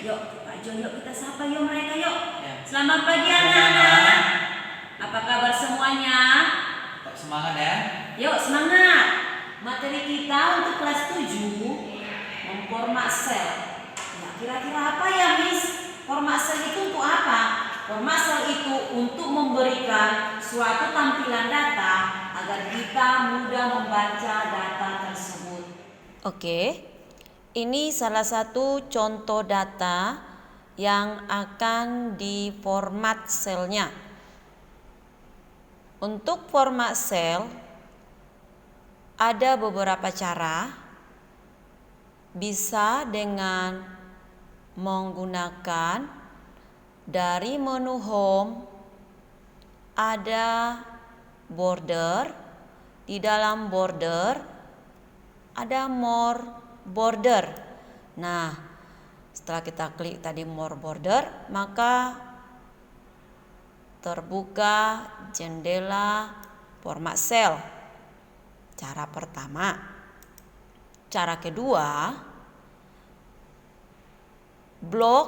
Yuk, Pak Jo, yuk kita sapa yuk mereka yuk. Ya. Selamat pagi anak-anak. Apa kabar semuanya? Tetap semangat ya. Yuk semangat. Materi kita untuk kelas 7 memformat sel. Ya, kira-kira apa ya Miss? Format sel itu untuk apa? Format sel itu untuk memberikan suatu tampilan data agar kita mudah membaca data tersebut. Oke. Ini salah satu contoh data yang akan diformat selnya. Untuk format sel ada beberapa cara. Bisa dengan menggunakan dari menu home ada border, di dalam border ada more border. Nah, setelah kita klik tadi more border, maka terbuka jendela format cell. Cara pertama. Cara kedua, blok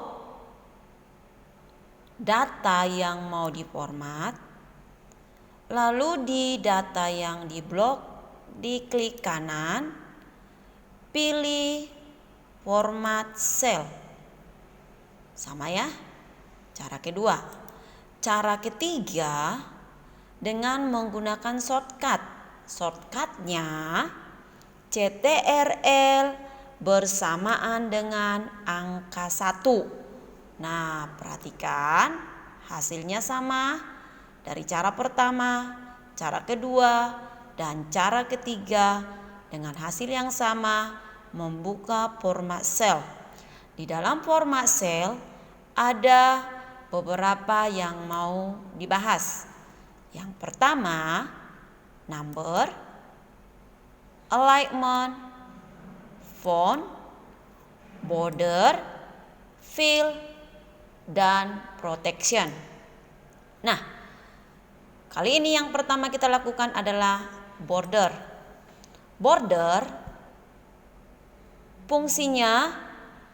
data yang mau diformat. Lalu di data yang diblok, diklik kanan, pilih format cell. Sama ya. Cara kedua. Cara ketiga dengan menggunakan shortcut. Shortcutnya CTRL bersamaan dengan angka 1. Nah, perhatikan hasilnya sama dari cara pertama, cara kedua, dan cara ketiga dengan hasil yang sama membuka format cell. Di dalam format cell ada beberapa yang mau dibahas. Yang pertama, number, alignment, font, border, fill, dan protection. Nah, kali ini yang pertama kita lakukan adalah border. Border fungsinya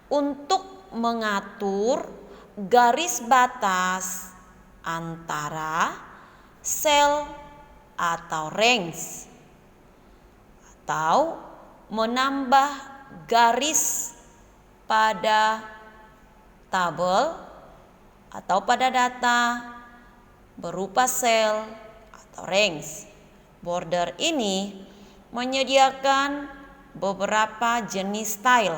untuk mengatur garis batas antara sel atau range, atau menambah garis pada tabel atau pada data berupa sel atau range. Border ini menyediakan beberapa jenis style.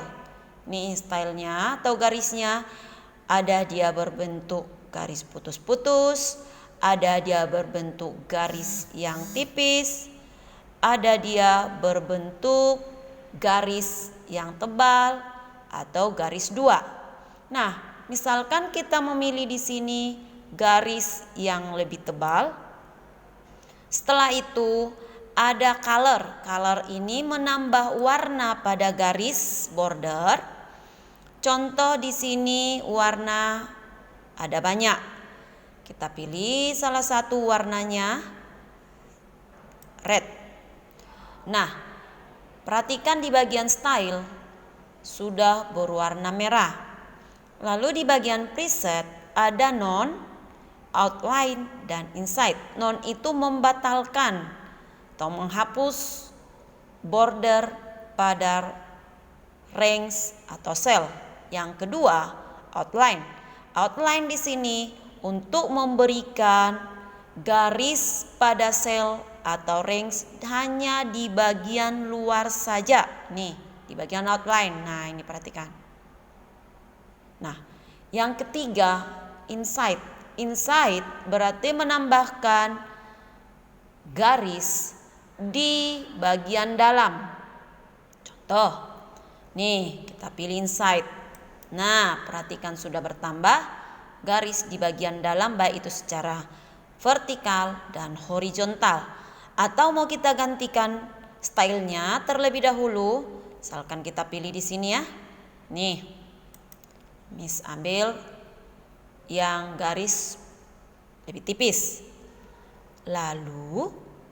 Nih stylenya atau garisnya, ada dia berbentuk garis putus-putus, ada dia berbentuk garis yang tipis, ada dia berbentuk garis yang tebal atau garis 2. Nah, misalkan kita memilih di sini garis yang lebih tebal. Setelah itu ada color. Color ini menambah warna pada garis border. Contoh di sini warna ada banyak. Kita pilih salah satu warnanya red. Nah, perhatikan di bagian style sudah berwarna merah. Lalu di bagian preset ada none, outline, dan inside. None itu membatalkan atau menghapus border pada range atau sel. Yang kedua, outline. Outline di sini untuk memberikan garis pada sel atau range hanya di bagian luar saja. Nih, di bagian outline. Nah, ini perhatikan. Nah, yang ketiga, inside. Inside berarti menambahkan garis di bagian dalam. Contoh, nih kita pilih inside. Nah, perhatikan sudah bertambah garis di bagian dalam, baik itu secara vertikal dan horizontal. Atau mau kita gantikan stylenya terlebih dahulu, misalkan kita pilih di sini ya. Nih, Miss ambil yang garis lebih tipis. Lalu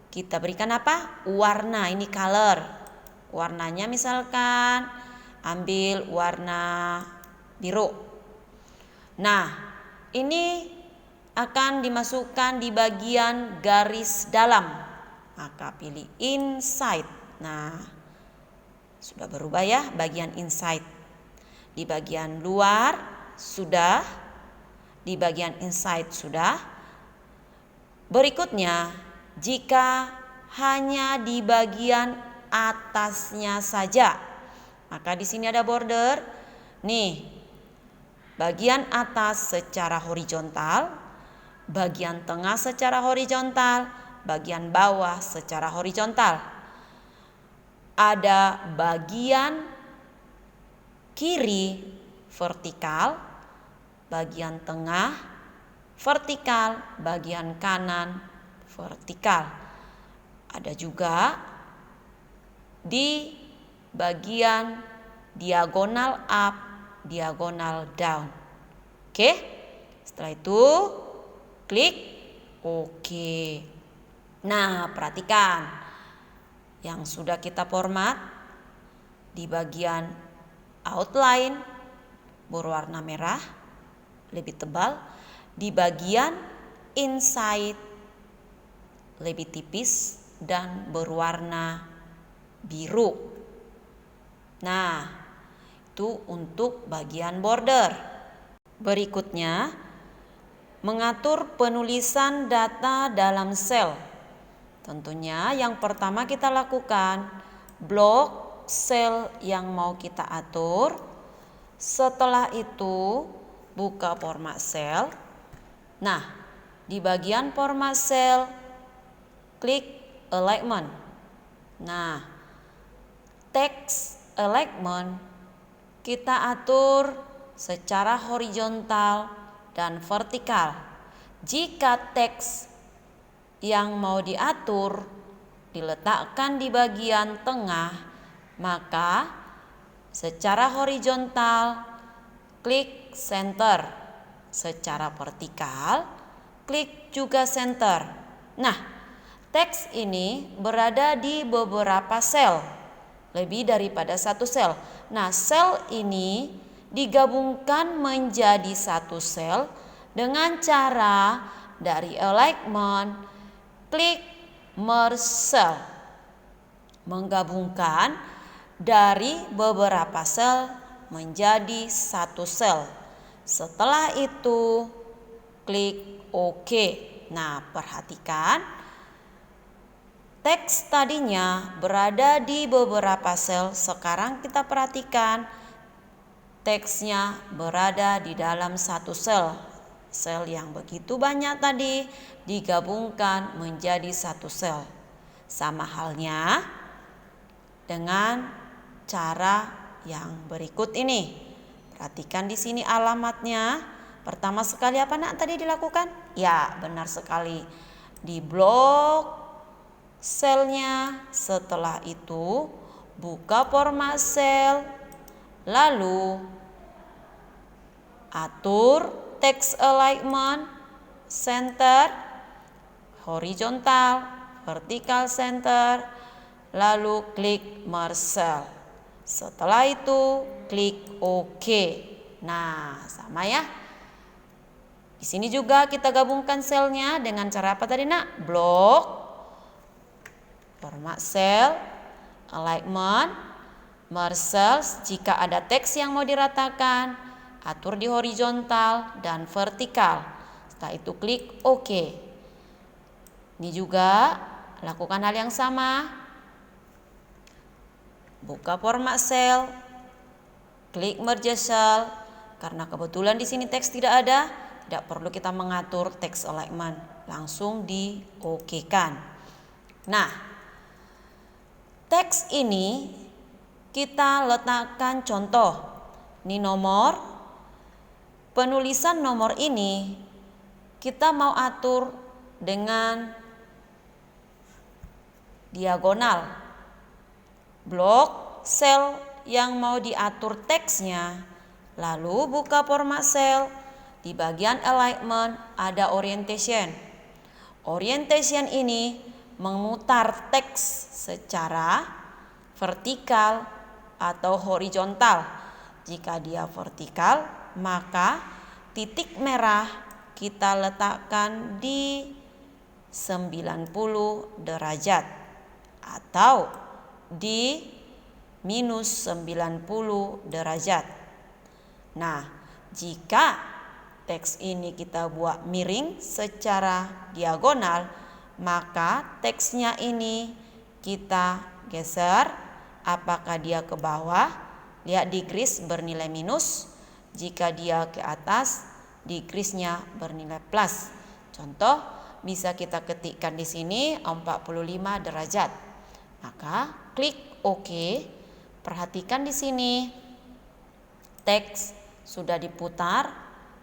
kita berikan apa? Warna, ini color. Warnanya misalkan ambil warna biru. Nah, ini akan dimasukkan di bagian garis dalam. Maka pilih inside. Nah, sudah berubah ya bagian inside. Di bagian luar sudah, di bagian inside sudah. Berikutnya, jika hanya di bagian atasnya saja, maka di sini ada border. Nih, bagian atas secara horizontal, bagian tengah secara horizontal, bagian bawah secara horizontal. Ada bagian kiri vertikal, bagian tengah vertikal, bagian kanan vertikal. Ada juga di bagian diagonal up, diagonal down. Oke, setelah itu klik OK. Nah, perhatikan yang sudah kita format di bagian outline berwarna merah lebih tebal, di bagian inside lebih tipis dan berwarna biru. Nah, itu untuk bagian border. Berikutnya, mengatur penulisan data dalam sel. Tentunya yang pertama kita lakukan blok sel yang mau kita atur. Setelah itu buka format sel. Nah, di bagian format sel klik alignment. Nah, text alignment kita atur secara horizontal dan vertikal. Jika teks yang mau diatur diletakkan di bagian tengah, maka secara horizontal klik center, secara vertikal klik juga center. Nah, teks ini berada di beberapa sel, lebih daripada satu sel. Nah, sel ini digabungkan menjadi satu sel dengan cara dari alignment klik merge cell, menggabungkan dari beberapa sel menjadi satu sel. Setelah itu klik OK. Nah, perhatikan teks tadinya berada di beberapa sel, sekarang kita perhatikan teksnya berada di dalam satu sel. Sel yang begitu banyak tadi digabungkan menjadi satu sel. Sama halnya dengan cara yang berikut ini. Perhatikan di sini alamatnya. Pertama sekali apa nak tadi dilakukan? Ya, benar sekali. Di blok selnya, setelah itu buka format sel, lalu atur text alignment, center, horizontal, vertical center, lalu klik merge cell. Setelah itu klik OK. Nah, sama ya. Di sini juga kita gabungkan selnya dengan cara apa tadi nak? Blok, format sel, alignment, merge cells. Jika ada teks yang mau diratakan, atur di horizontal dan vertikal. Setelah itu klik OK. Ini juga lakukan hal yang sama. Buka format sel, klik merge cell. Karena kebetulan di sini teks tidak ada, tidak perlu kita mengatur text alignment, langsung di OK-kan. Nah, teks ini kita letakkan contoh. Ini nomor. Penulisan nomor ini kita mau atur dengan diagonal. Blok sel yang mau diatur teksnya, lalu buka format sel. Di bagian alignment ada orientation. Orientation ini memutar teks secara vertikal atau horizontal. Jika dia vertikal, maka titik merah kita letakkan di 90 derajat atau di minus 90 derajat. Nah, jika teks ini kita buat miring secara diagonal, maka teksnya ini kita geser. Apakah dia ke bawah? Lihat di garis bernilai minus. Jika dia ke atas, di garisnya bernilai plus. Contoh, bisa kita ketikkan di sini 45 derajat. Maka klik OK. Perhatikan di sini. Teks sudah diputar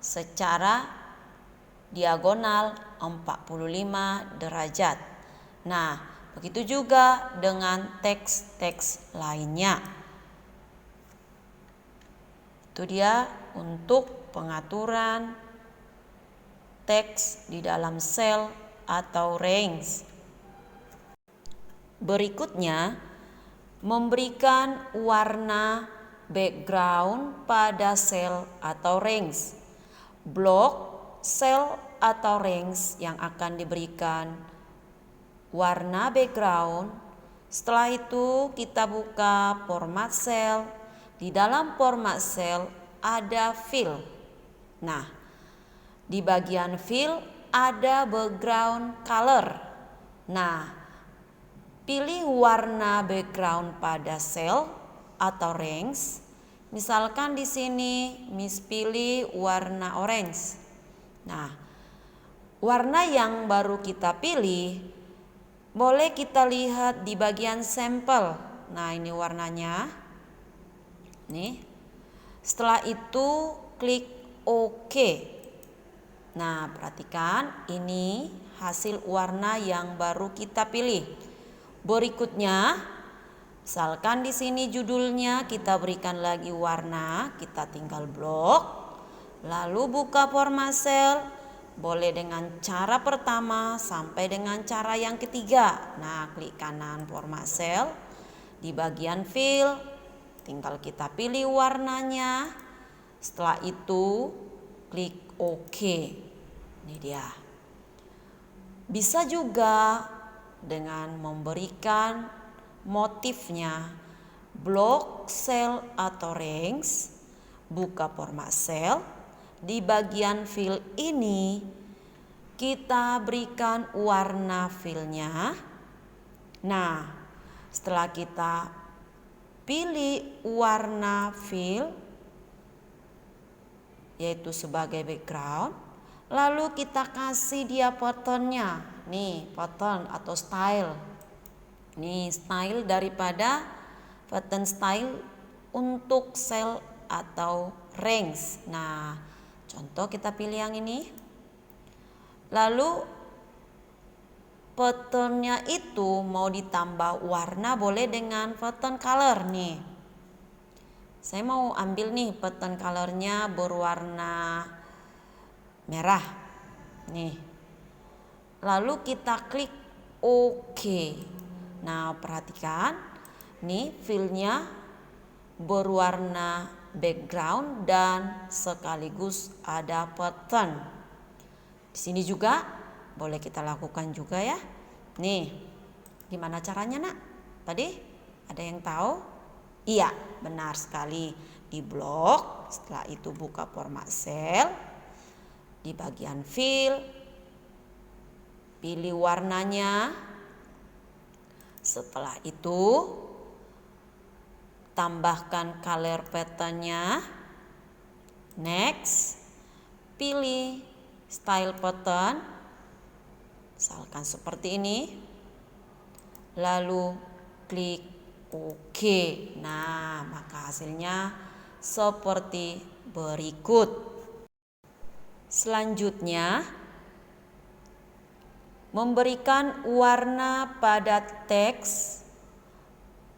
secara diagonal 45 derajat. Nah, begitu juga dengan teks-teks lainnya. Itu dia untuk pengaturan teks di dalam sel atau range. Berikutnya, memberikan warna background pada sel atau range. Blok sel atau range yang akan diberikan warna background. Setelah itu kita buka format sel. Di dalam format sel ada fill. Nah, di bagian fill ada background color. Nah, pilih warna background pada sel atau range. Misalkan di sini Miss pilih warna orange. Nah, warna yang baru kita pilih boleh kita lihat di bagian sampel. Nah, ini warnanya. Nih. Setelah itu klik OK. Nah, perhatikan ini hasil warna yang baru kita pilih. Berikutnya, misalkan di sini judulnya kita berikan lagi warna, kita tinggal blok. Lalu buka format sel, boleh dengan cara pertama sampai dengan cara yang ketiga. Nah, klik kanan format sel, di bagian fill, tinggal kita pilih warnanya. Setelah itu klik OK. Ini dia. Bisa juga dengan memberikan motifnya blok sel atau range. Buka format sel. Di bagian fill ini kita berikan warna fillnya. Nah, setelah kita pilih warna fill yaitu sebagai background, lalu kita kasih dia patternnya. Nih, pattern atau style. Nih, style daripada pattern style untuk sel atau range. Nah, contoh kita pilih yang ini. Lalu patternnya itu mau ditambah warna boleh dengan pattern color nih. Saya mau ambil nih pattern colornya berwarna merah. Nih. Lalu kita klik OK. Nah, perhatikan nih fillnya berwarna background dan sekaligus ada pattern. Di sini juga boleh kita lakukan juga ya. Nih, gimana caranya nak? Tadi ada yang tahu? Iya, benar sekali. Di blok, setelah itu buka format sel. Di bagian fill, pilih warnanya. Setelah itu, tambahkan color patternnya. Next, pilih style pattern. Misalkan seperti ini. Lalu klik OK. Nah, maka hasilnya seperti berikut. Selanjutnya, memberikan warna pada teks,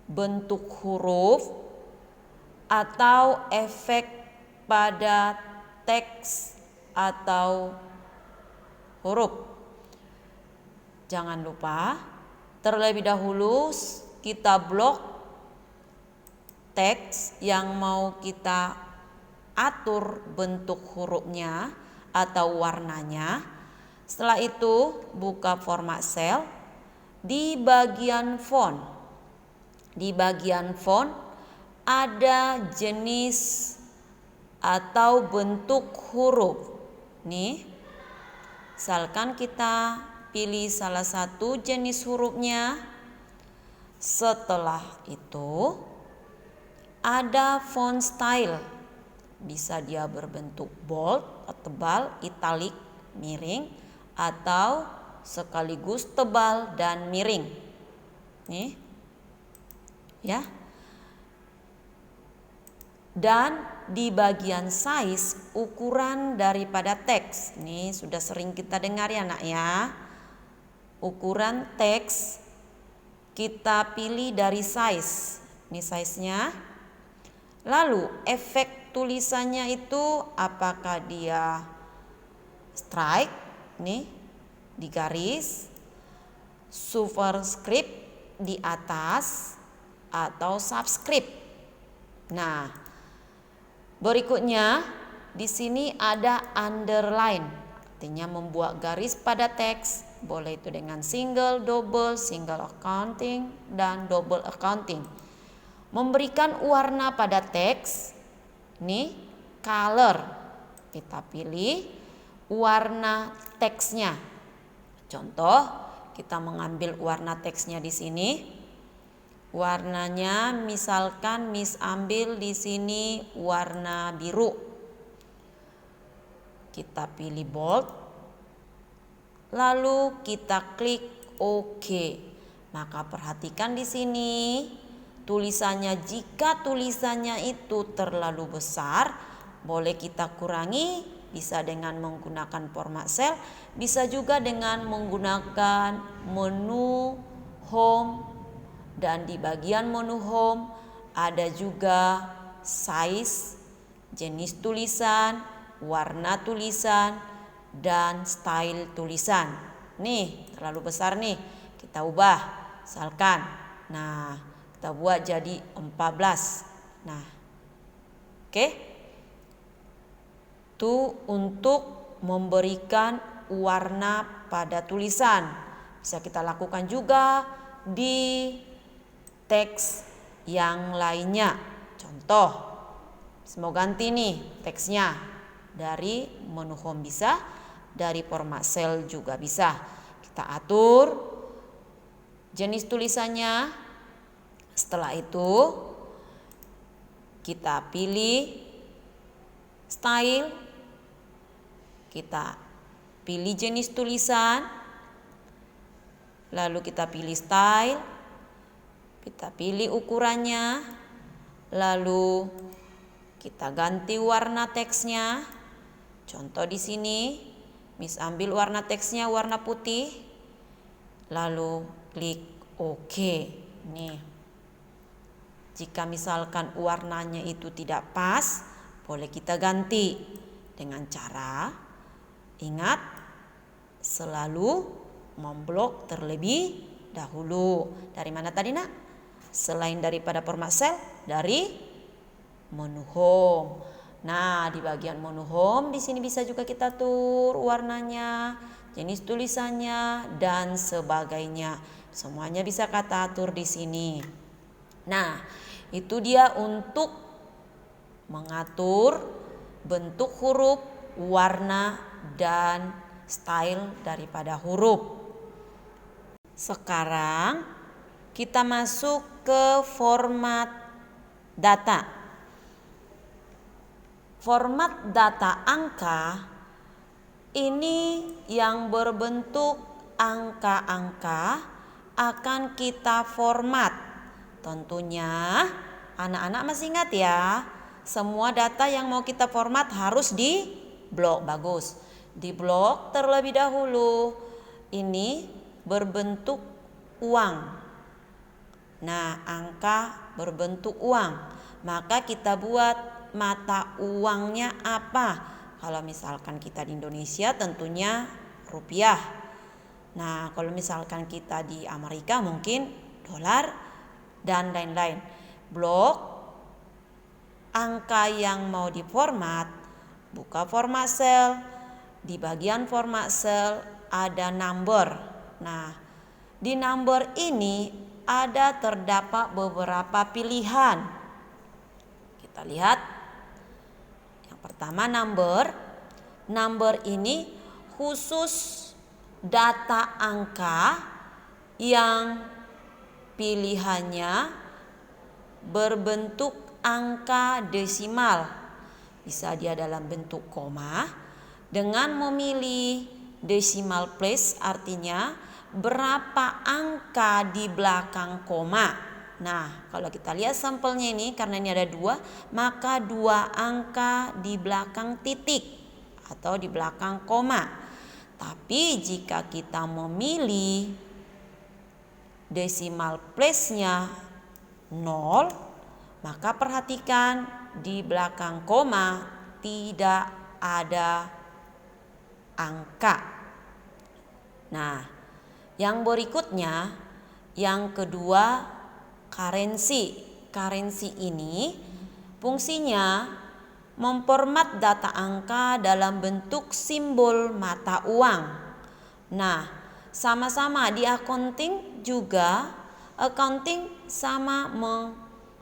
bentuk huruf, atau efek pada teks atau huruf. Jangan lupa terlebih dahulu kita blok teks yang mau kita atur bentuk hurufnya atau warnanya. Setelah itu buka format cell. Di bagian font, ada jenis atau bentuk huruf. Nih, misalkan kita pilih salah satu jenis hurufnya. Setelah itu ada font style. Bisa dia berbentuk bold, tebal, italic, miring, atau sekaligus tebal dan miring. Nih. Ya. Dan di bagian size, ukuran daripada teks. Ini sudah sering kita dengar ya nak ya. Ukuran teks kita pilih dari size. Ini size-nya. Lalu efek tulisannya itu apakah dia strike, nih di garis, superscript di atas, atau subscript. Nah, berikutnya di sini ada underline, artinya membuat garis pada teks. Boleh itu dengan single accounting, dan double accounting. Memberikan warna pada teks. Nih, color. Kita pilih warna teksnya. Contoh, kita mengambil warna teksnya di sini. Warnanya misalkan Miss ambil di sini warna biru. Kita pilih bold. Lalu kita klik OK. Maka perhatikan di sini tulisannya, jika tulisannya itu terlalu besar, boleh kita kurangi, bisa dengan menggunakan format cell, bisa juga dengan menggunakan menu home, dan di bagian menu home ada juga size, jenis tulisan, warna tulisan, dan style tulisan. Nih, terlalu besar nih, kita ubah, misalkan. Nah, kita buat jadi 14. Nah, oke. Itu untuk memberikan warna pada tulisan. Bisa kita lakukan juga di teks yang lainnya. Contoh, mau ganti nih teksnya. Dari menu home bisa, dari format cell juga bisa. Kita atur jenis tulisannya. Setelah itu kita pilih style, kita pilih jenis tulisan, lalu kita pilih style, kita pilih ukurannya, lalu kita ganti warna teksnya. Contoh di sini, Miss ambil warna teksnya warna putih, lalu klik OK. Nih. Jika misalkan warnanya itu tidak pas, boleh kita ganti dengan cara ingat selalu memblok terlebih dahulu. Dari mana tadi nak? Selain daripada format cell, dari menu home. Nah, di bagian menu home di sini bisa juga kita atur warnanya, jenis tulisannya, dan sebagainya. Semuanya bisa kita atur di sini. Nah, itu dia untuk mengatur bentuk huruf, warna, dan style daripada huruf. Sekarang kita masuk ke format data. Format data angka ini yang berbentuk angka-angka akan kita format. Tentunya anak-anak masih ingat ya, semua data yang mau kita format harus di blok. Bagus, di blok terlebih dahulu. Ini berbentuk uang. Nah, angka berbentuk uang, maka kita buat mata uangnya apa. Kalau misalkan kita di Indonesia tentunya rupiah. Nah, kalau misalkan kita di Amerika mungkin dolar dan lain-lain. Blok angka yang mau diformat, buka format sel. Di bagian format sel ada number. Nah, di number ini ada terdapat beberapa pilihan. Kita lihat. Yang pertama number. Number ini khusus data angka yang pilihannya berbentuk angka desimal. Bisa dia dalam bentuk koma. Dengan memilih decimal place artinya berapa angka di belakang koma. Nah, kalau kita lihat sampelnya ini, karena ini ada 2, maka 2 angka di belakang titik atau di belakang koma. Tapi jika kita memilih decimal place-nya 0, maka perhatikan di belakang koma tidak ada angka. Nah, yang berikutnya, yang kedua, currency. Currency ini fungsinya memformat data angka dalam bentuk simbol mata uang. Nah, sama-sama di accounting juga, accounting sama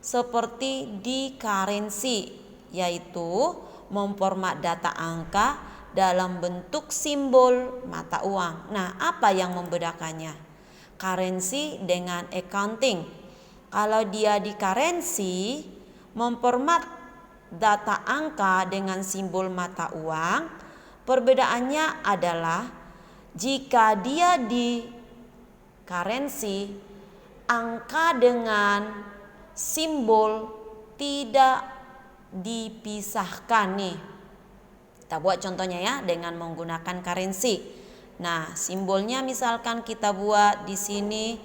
seperti di currency, yaitu memformat data angka dalam bentuk simbol mata uang. Nah, apa yang membedakannya currency dengan accounting? Kalau dia di currency memformat data angka dengan simbol mata uang, perbedaannya adalah jika dia di currency, angka dengan simbol tidak dipisahkan nih. Kita buat contohnya ya dengan menggunakan currency. Nah, simbolnya misalkan kita buat di sini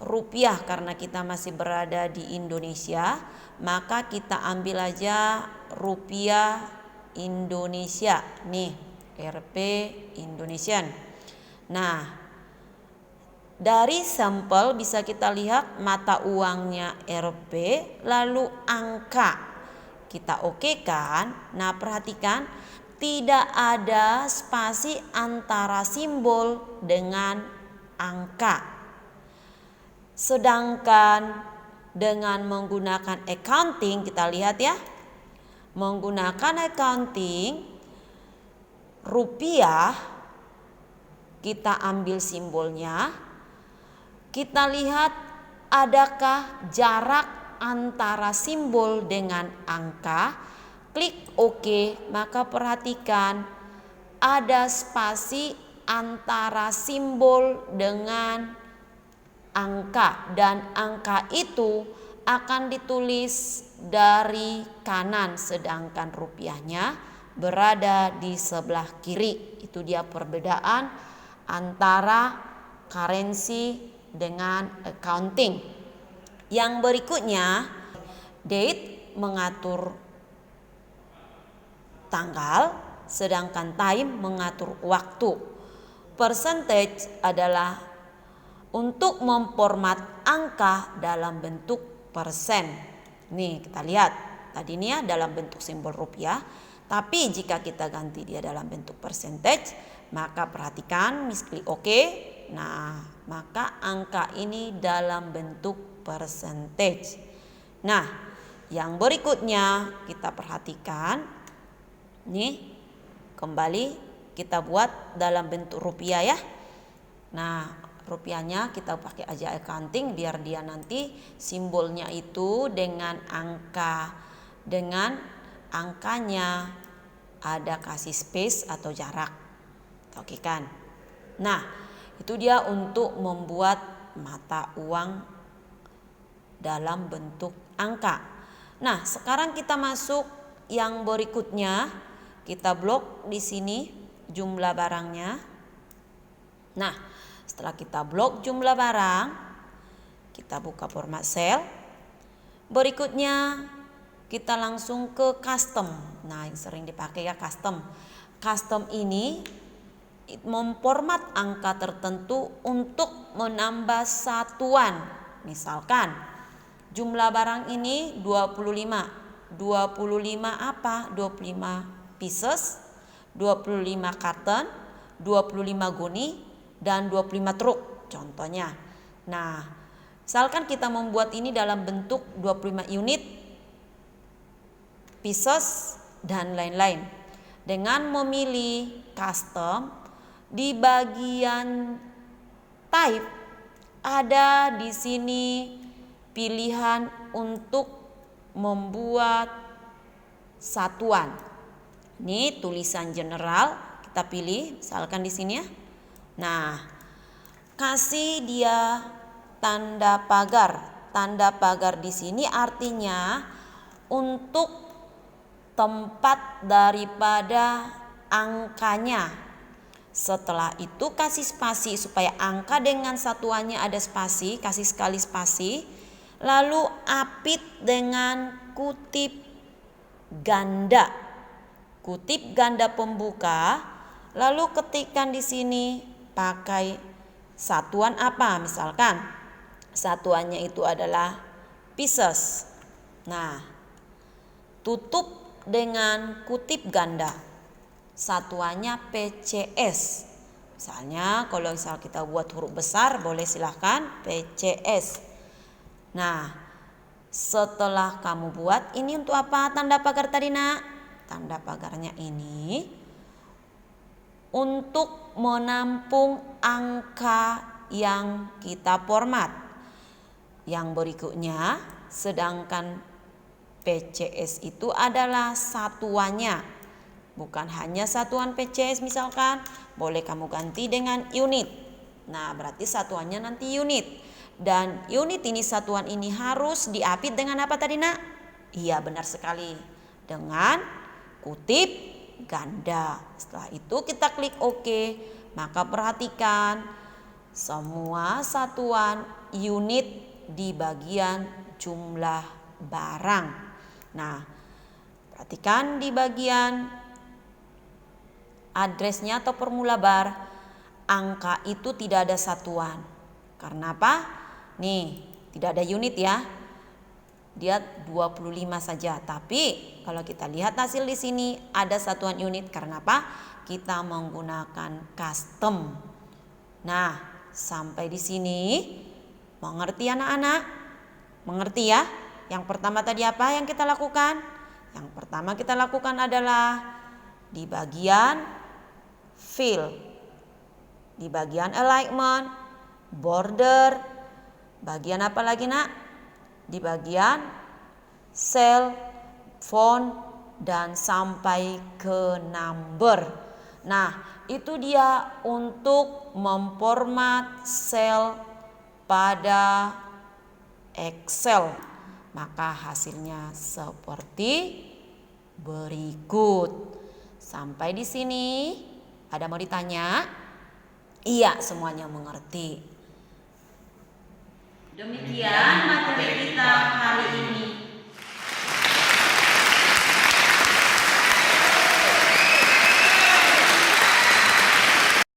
rupiah karena kita masih berada di Indonesia, maka kita ambil aja rupiah Indonesia nih, Rp Indonesian. Nah, dari sampel bisa kita lihat mata uangnya Rp, lalu angka kita oke kan. Nah, perhatikan tidak ada spasi antara simbol dengan angka. Sedangkan dengan menggunakan accounting, kita lihat ya, menggunakan accounting rupiah, kita ambil simbolnya, kita lihat adakah jarak antara simbol dengan angka. Klik OK, maka perhatikan ada spasi antara simbol dengan angka, dan angka itu akan ditulis dari kanan sedangkan rupiahnya berada di sebelah kiri. Itu dia perbedaan antara currency dengan accounting. Yang berikutnya, date mengatur tanggal, sedangkan time mengatur waktu. Percentage adalah untuk memformat angka dalam bentuk persen. Nih kita lihat, tadi ini ya dalam bentuk simbol rupiah, tapi jika kita ganti dia dalam bentuk percentage, maka perhatikan, klik OK. Nah, maka angka ini dalam bentuk percentage. Nah, yang berikutnya kita perhatikan. Nih, kembali kita buat dalam bentuk rupiah ya. Nah, rupiahnya kita pakai aja accounting biar dia nanti simbolnya itu dengan angka, dengan angkanya ada kasih space atau jarak. Oke kan? Nah, itu dia untuk membuat mata uang dalam bentuk angka. Nah, sekarang kita masuk yang berikutnya. Kita blok di sini jumlah barangnya. Nah, setelah kita blok jumlah barang, kita buka format sel. Berikutnya kita langsung ke custom. Nah, yang sering dipakai ya custom. Custom ini memformat angka tertentu untuk menambah satuan. Misalkan jumlah barang ini 25. 25 apa? 25 pieces, 25 carton, 25 guni, dan 25 truk contohnya. Nah, misalkan kita membuat ini dalam bentuk 25 unit, pieces, dan lain-lain. Dengan memilih custom, di bagian type ada di sini pilihan untuk membuat satuan. Ini tulisan general, kita pilih misalkan di sini ya. Nah, kasih dia tanda pagar. Tanda pagar di sini artinya untuk tempat daripada angkanya. Setelah itu kasih spasi supaya angka dengan satuannya ada spasi, kasih sekali spasi. Lalu apit dengan kutip ganda. Kutip ganda pembuka. Lalu ketikkan di sini pakai satuan apa? Misalkan satuannya itu adalah pieces. Nah, tutup dengan kutip ganda. Satuannya PCS. Misalnya kalau kita buat huruf besar boleh silahkan PCS. Nah, setelah kamu buat ini untuk apa tanda pagar tadi nak? Tanda pagarnya ini untuk menampung angka yang kita format. Yang berikutnya, sedangkan PCS itu adalah satuannya. Bukan hanya satuan PCS misalkan, boleh kamu ganti dengan unit. Nah, berarti satuannya nanti unit. Dan unit ini, satuan ini harus diapit dengan apa tadi nak? Iya benar sekali, dengan kutip ganda. Setelah itu kita klik OK. Maka perhatikan semua satuan unit di bagian jumlah barang. Nah, perhatikan di bagian addressnya atau formula bar, angka itu tidak ada satuan. Karena apa? Nih, tidak ada unit ya. Dia 25 saja. Tapi kalau kita lihat hasil di sini ada satuan unit. Karena apa? Kita menggunakan custom. Nah, sampai di sini mengerti anak-anak? Mengerti ya? Yang pertama tadi apa yang kita lakukan? Yang pertama kita lakukan adalah di bagian fill, di bagian alignment, border, bagian apa lagi nak? Di bagian cell, font, dan sampai ke number. Nah, itu dia untuk memformat sel pada Excel. Maka hasilnya seperti berikut. Sampai di sini ada mau ditanya? Iya, semuanya mengerti. Demikian materi kita